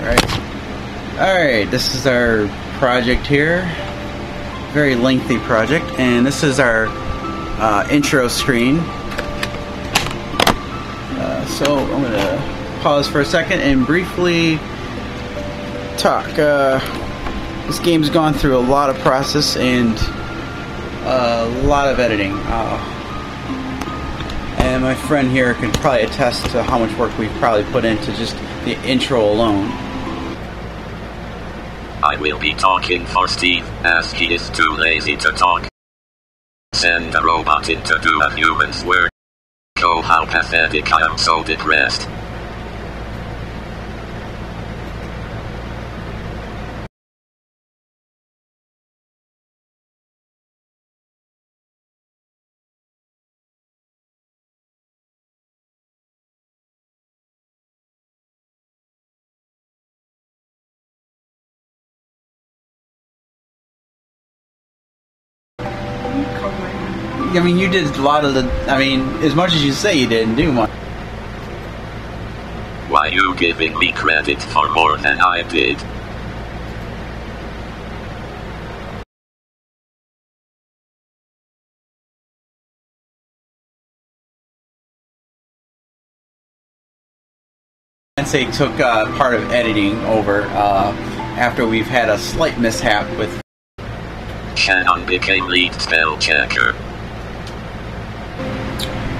Alright, this is our project here. Very lengthy project, and this is our intro screen. So I'm going to pause for a second and briefly talk. This game's gone through a lot of process and a lot of editing. And my friend here can probably attest to how much work we've probably put into just the intro alone. I will be talking for Steve, as he is too lazy to talk. Send a robot in to do a human's work. Oh, how pathetic, I am so depressed. I mean, you did a lot of the... I mean, as much as you say you didn't do much. Why you giving me credit for more than I did? I'd say took part of editing over after we've had a slight mishap with... Shannon became lead spell checker.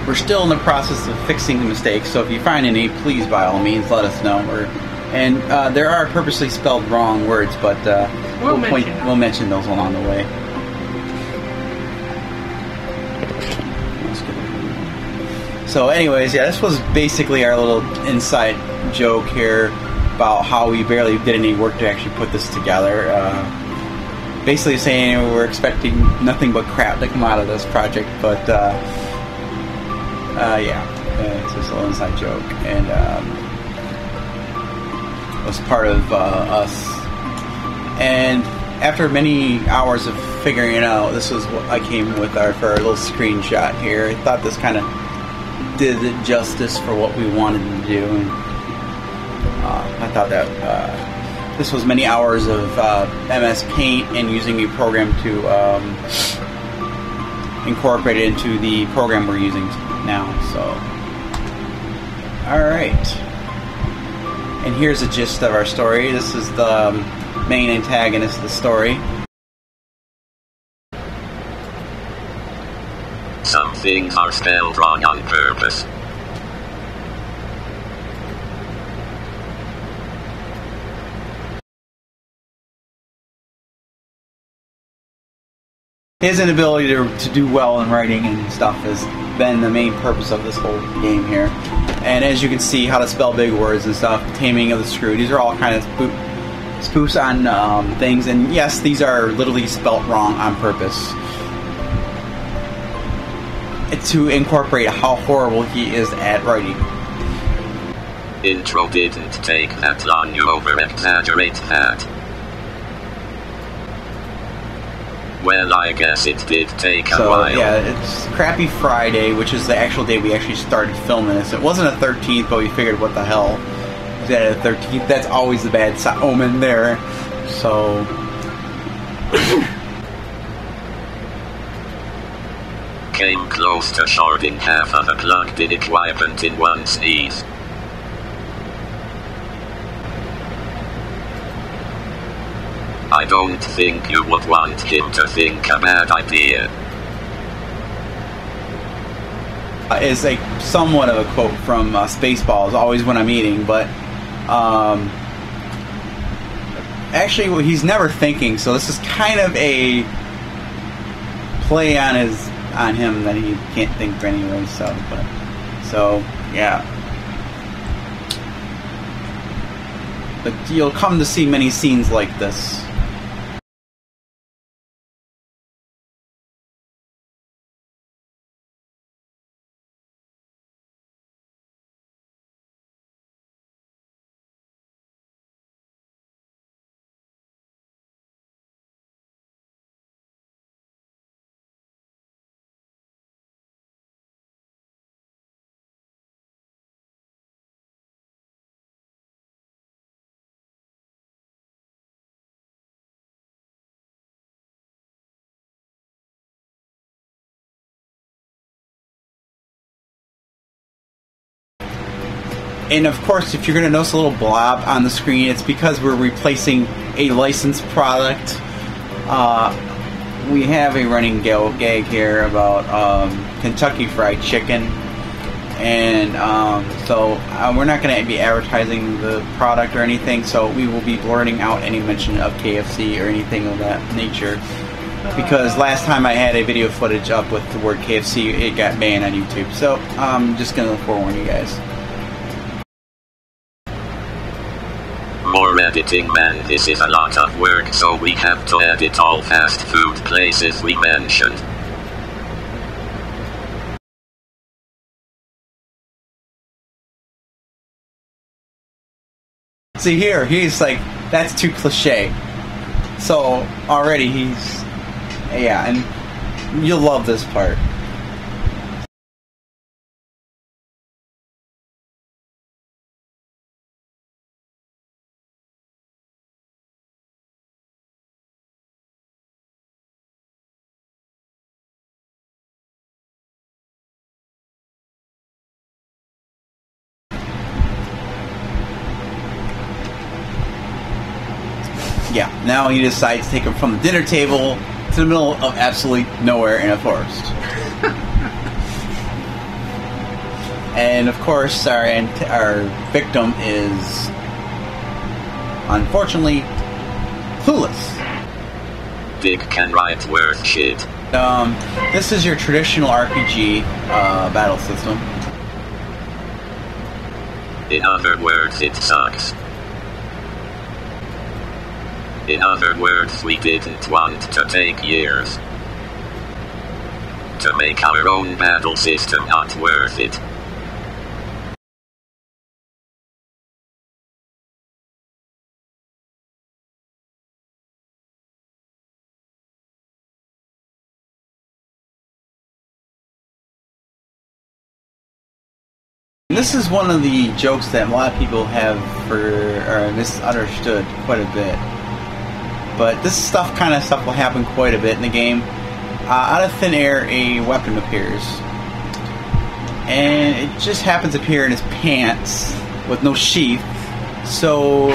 We're still in the process of fixing the mistakes, so if you find any, please by all means let us know. And there are purposely spelled wrong words, but we'll mention those along the way. So anyways, yeah, this was basically our little inside joke here about how we barely did any work to actually put this together. Basically saying we were expecting nothing but crap to come out of this project, but yeah, it's just a little inside joke, and it was part of us. And after many hours of figuring it out, this was what I came with for our little screenshot here. I thought this kind of did it justice for what we wanted to do, and I thought that this was many hours of MS Paint and using a program to incorporate it into the program we're using now. So, alright. And here's the gist of our story. This is the main antagonist of the story. Some things are spelled wrong on purpose. His inability to do well in writing and stuff has been the main purpose of this whole game here. And as you can see, how to spell big words and stuff, taming of the screw, these are all kind of spoofs on things. And yes, these are literally spelt wrong on purpose. It's to incorporate how horrible he is at writing. Intro didn't take that long, you over-exaggerate that. Well, I guess it did take a while. Yeah, it's Crappy Friday, which is the actual day we actually started filming this. It wasn't a 13th, but we figured, what the hell? We had a 13th. That's always the bad omen there. So... Came close to shorting half of a plugged-in equipment in one sneeze. I don't think you would want him to think a bad idea. Is a somewhat of a quote from Spaceballs, always when I'm eating, but actually he's never thinking, so this is kind of a play on him that he can't think anyway, so yeah. But you'll come to see many scenes like this. And of course, if you're going to notice a little blob on the screen, it's because we're replacing a licensed product. We have a running gag here about Kentucky Fried Chicken. And so we're not going to be advertising the product or anything, so we will be blurting out any mention of KFC or anything of that nature. Because last time I had a video footage up with the word KFC, it got banned on YouTube. So I'm just going to forewarn you guys. More editing, man, this is a lot of work, so we have to edit all fast food places we mentioned. See here, he's like, that's too cliche. So already he's, yeah, and you'll love this part. Yeah, now he decides to take him from the dinner table to the middle of absolutely nowhere in a forest. And of course, our victim is unfortunately clueless. Dick can write worth shit. This is your traditional RPG battle system. In other words, it sucks. In other words, we didn't want to take years to make our own battle system not worth it. This is one of the jokes that a lot of people have misunderstood quite a bit. But this stuff will happen quite a bit in the game. Out of thin air, a weapon appears. And it just happens to appear in his pants with no sheath. So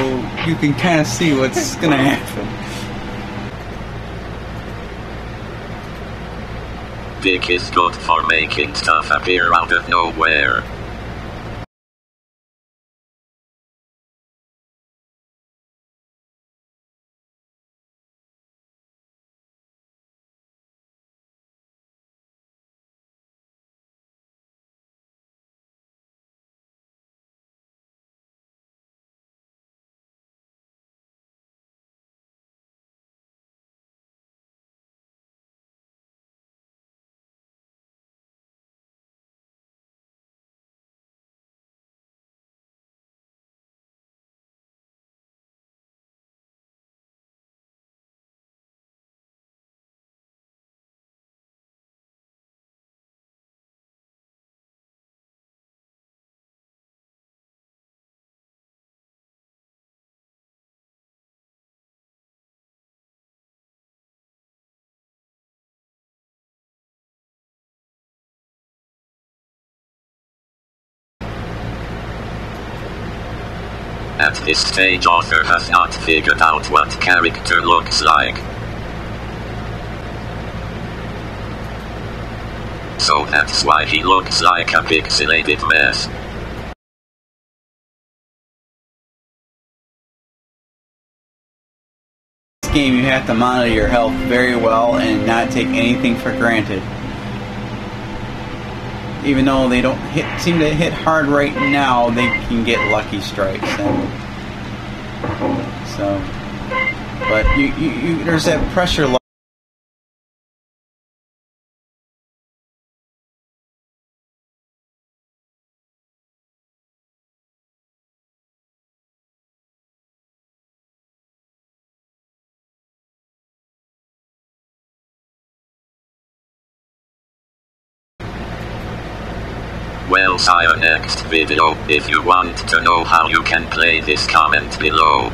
you can kind of see what's going to happen. Dick is good for making stuff appear out of nowhere. At this stage, author has not figured out what character looks like. So that's why he looks like a pixelated mess. This game, you have to monitor your health very well and not take anything for granted. Even though they don't seem to hit hard right now, they can get lucky strikes. And so, but there's that pressure. Well, see you next video. If you want to know how you can play this, comment below.